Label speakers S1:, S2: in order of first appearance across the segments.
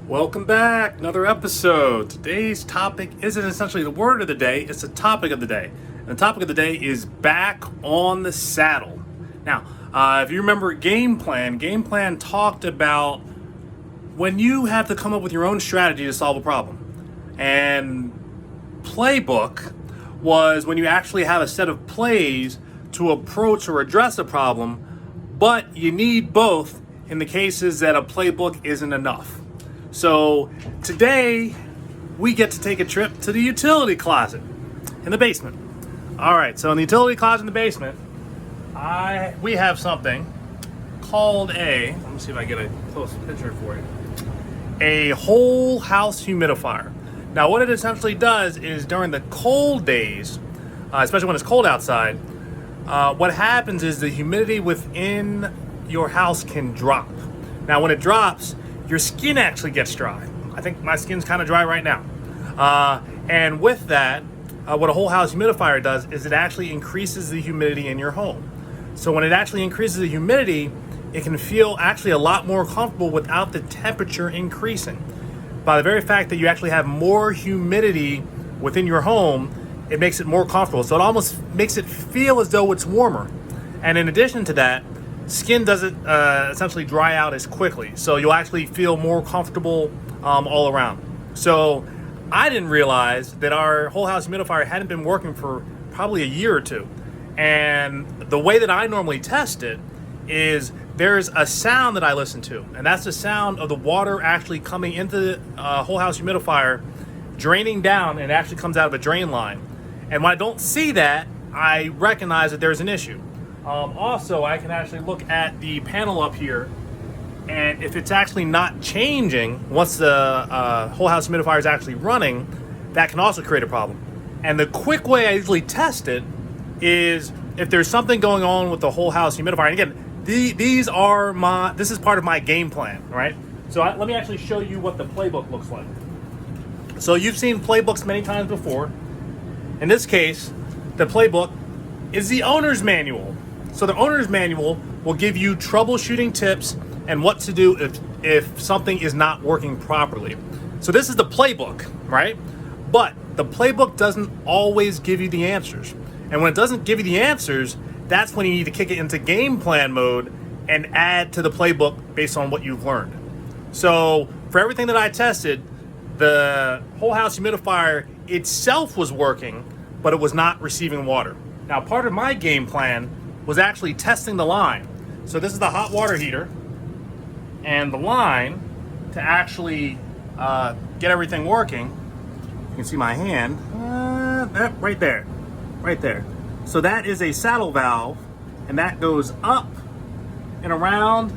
S1: Welcome back, another episode. Today's topic isn't essentially the word of the day, it's the topic of the day. And the topic of the day is back on the saddle. Now, if you remember Gameplan talked about when you have to come up with your own strategy to solve a problem. And Playbook was when you actually have a set of plays to approach or address a problem, but you need both in the cases that a playbook isn't enough. So today we get to take a trip to the utility closet in the basement. All right, so in the utility closet in the basement, we have something called let me see if I get a close picture for you. A Whole House Humidifier. Now what it essentially does is during the cold days, especially when it's cold outside, what happens is the humidity within your house can drop. Now when it drops, your skin actually gets dry. I think my skin's kind of dry right now. And with that, what a whole house humidifier does is it actually increases the humidity in your home. So when it actually increases the humidity, it can feel actually a lot more comfortable without the temperature increasing. By the very fact that you actually have more humidity within your home, it makes it more comfortable. So it almost makes it feel as though it's warmer. And in addition to that, skin doesn't essentially dry out as quickly, so you'll actually feel more comfortable all around. So I didn't realize that our whole house humidifier hadn't been working for probably a year or two. And the way that I normally test it is there's a sound that I listen to, and that's the sound of the water actually coming into the whole house humidifier, draining down, and it actually comes out of a drain line. And when I don't see that, I recognize that there's an issue. Also, I can actually look at the panel up here, and if it's actually not changing once the whole house humidifier is actually running, that can also create a problem. And the quick way I usually test it is if there's something going on with the whole house humidifier. And again, this is part of my game plan, right? So let me actually show you what the playbook looks like. So you've seen playbooks many times before. In this case, the playbook is the owner's manual. So the owner's manual will give you troubleshooting tips and what to do if something is not working properly. So this is the playbook, right? But the playbook doesn't always give you the answers. And when it doesn't give you the answers, that's when you need to kick it into game plan mode and add to the playbook based on what you've learned. So for everything that I tested, the whole house humidifier itself was working, but it was not receiving water. Now part of my game plan was actually testing the line. So this is the hot water heater and the line to actually get everything working. You can see my hand, right there. So that is a saddle valve, and that goes up and around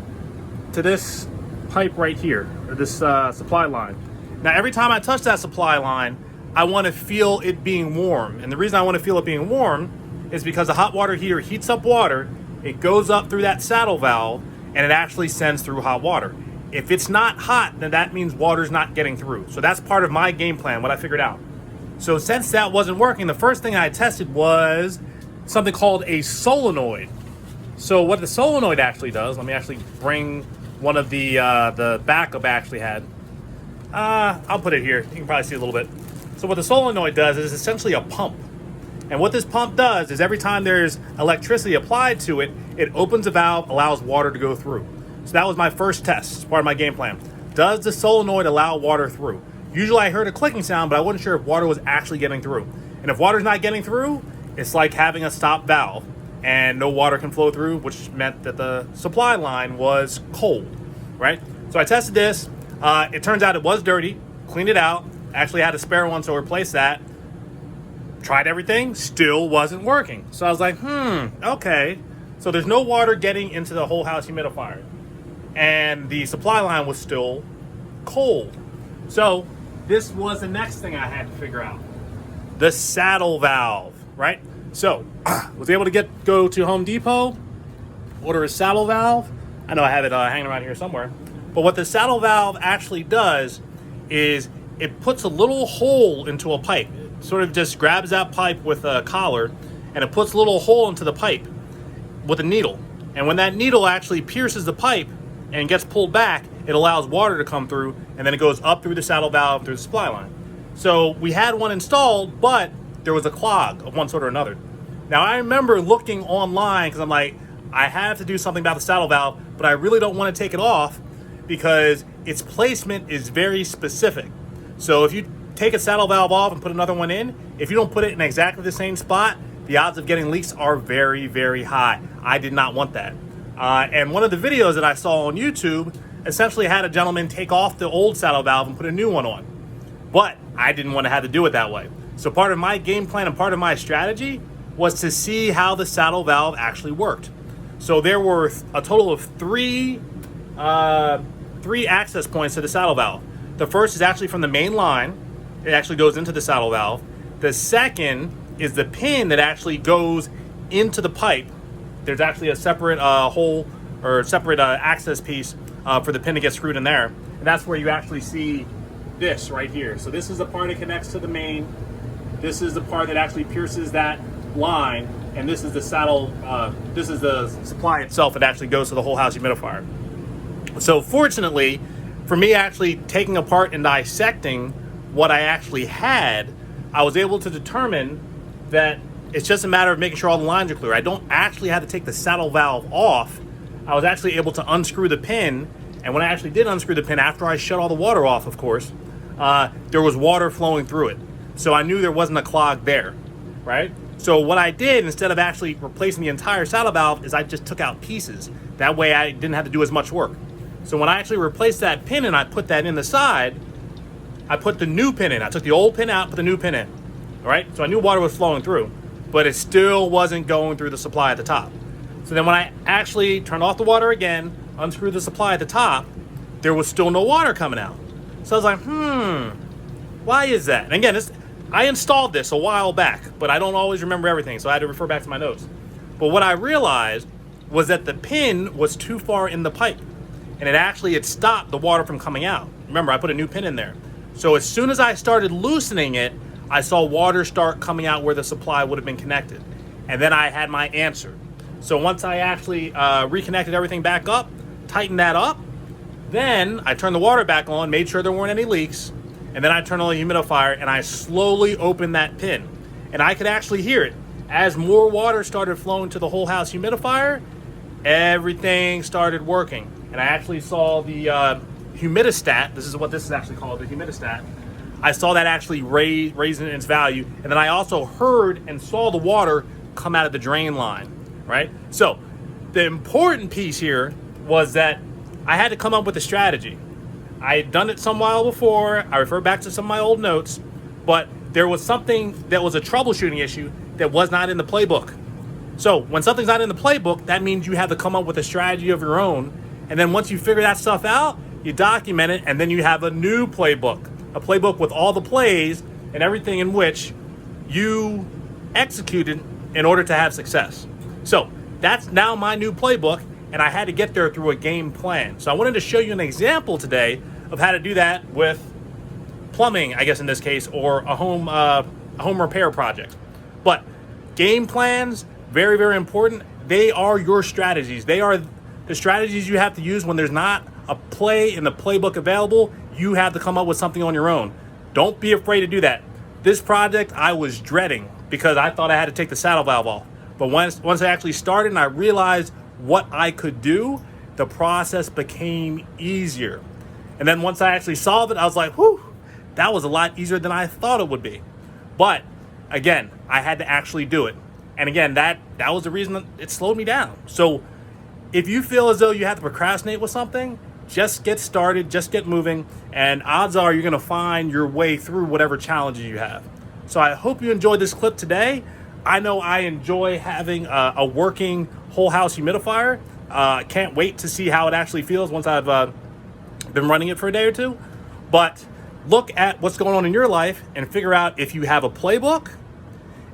S1: to this pipe right here, or this supply line. Now every time I touch that supply line, I want to feel it being warm. And the reason I want to feel it being warm is because the hot water heater heats up water, it goes up through that saddle valve, and it actually sends through hot water. If it's not hot, then that means water's not getting through. So that's part of my game plan, what I figured out. So since that wasn't working, the first thing I tested was something called a solenoid. So what the solenoid actually does, let me actually bring one of the backup I actually had. I'll put it here, you can probably see a little bit. So what the solenoid does is essentially a pump. And what this pump does is every time there's electricity applied to it, it opens a valve, allows water to go through. So that was my first test, as part of my game plan. Does the solenoid allow water through? Usually I heard a clicking sound, but I wasn't sure if water was actually getting through. And if water's not getting through, it's like having a stop valve and no water can flow through, which meant that the supply line was cold, right? So I tested this. It turns out it was dirty, cleaned it out, actually had a spare one, so I replaced that. Tried everything, still wasn't working. So I was like, okay. So there's no water getting into the whole house humidifier. And the supply line was still cold. So this was the next thing I had to figure out. The saddle valve, right? So was able to go to Home Depot, order a saddle valve. I know I have it hanging around here somewhere. But what the saddle valve actually does is it puts a little hole into a pipe. Sort of just grabs that pipe with a collar and it puts a little hole into the pipe with a needle. And when that needle actually pierces the pipe and gets pulled back, it allows water to come through, and then it goes up through the saddle valve through the supply line. So we had one installed, but there was a clog of one sort or another. Now I remember looking online because I'm like, I have to do something about the saddle valve, but I really don't want to take it off because its placement is very specific. So if you take a saddle valve off and put another one in, if you don't put it in exactly the same spot, the odds of getting leaks are very, very high. I did not want that. And one of the videos that I saw on YouTube essentially had a gentleman take off the old saddle valve and put a new one on. But I didn't want to have to do it that way. So part of my game plan and part of my strategy was to see how the saddle valve actually worked. So there were a total of three access points to the saddle valve. The first is actually from the main line. It actually goes into the saddle valve. The second is the pin that actually goes into the pipe. There's actually a separate hole or separate access piece for the pin to get screwed in there. And that's where you actually see this right here. So this is the part that connects to the main. This is the part that actually pierces that line. And this is the saddle, this is the supply itself that actually goes to the whole house humidifier. So fortunately, for me actually taking apart and dissecting what I actually had, I was able to determine that it's just a matter of making sure all the lines are clear. I don't actually have to take the saddle valve off. I was actually able to unscrew the pin, and when I actually did unscrew the pin, after I shut all the water off, of course, there was water flowing through it. So I knew there wasn't a clog there, right? So what I did, instead of actually replacing the entire saddle valve, is I just took out pieces. That way I didn't have to do as much work. So when I actually replaced that pin and I put that in the side, I put the new pin in. I took the old pin out, put the new pin in. All right, so I knew water was flowing through, but it still wasn't going through the supply at the top. So then when I actually turned off the water again, unscrewed the supply at the top, there was still no water coming out. So I was like, why is that? And again, I installed this a while back, but I don't always remember everything, so I had to refer back to my notes. But what I realized was that the pin was too far in the pipe, and it stopped the water from coming out. Remember, I put a new pin in there. So as soon as I started loosening it, I saw water start coming out where the supply would have been connected. And then I had my answer. So once I actually reconnected everything back up, tightened that up, then I turned the water back on, made sure there weren't any leaks, and then I turned on the humidifier and I slowly opened that pin. And I could actually hear it. As more water started flowing to the whole house humidifier, everything started working. And I actually saw the humidistat, this is what this is actually called, the humidistat. I saw that actually raising its value. And then I also heard and saw the water come out of the drain line, right? So the important piece here was that I had to come up with a strategy. I had done it some while before. I refer back to some of my old notes, but there was something that was a troubleshooting issue that was not in the playbook. So when something's not in the playbook, that means you have to come up with a strategy of your own. And then once you figure that stuff out, you document it, and then you have a new playbook, a playbook with all the plays and everything in which you executed in order to have success. So that's now my new playbook, and I had to get there through a game plan. So I wanted to show you an example today of how to do that with plumbing, I guess in this case, or a home repair project. But game plans, very, very important. They are your strategies. They are the strategies you have to use when there's not a play in the playbook available. You have to come up with something on your own. Don't be afraid to do that. This project I was dreading because I thought I had to take the saddle valve off. But once I actually started and I realized what I could do, the process became easier. And then once I actually solved it, I was like, whew, that was a lot easier than I thought it would be. But again, I had to actually do it. And again, that was the reason that it slowed me down. So if you feel as though you have to procrastinate with something, just get started, just get moving, and odds are you're gonna find your way through whatever challenges you have. So I hope you enjoyed this clip today. I know I enjoy having a working whole house humidifier. Can't wait to see how it actually feels once I've been running it for a day or two. But look at what's going on in your life and figure out if you have a playbook.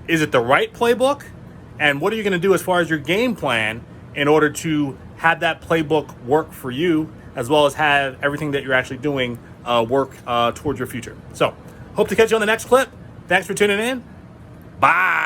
S1: Is it the right playbook? And what are you gonna do as far as your game plan in order to have that playbook work for you, as well as have everything that you're actually doing work towards your future. So hope to catch you on the next clip. Thanks for tuning in. Bye.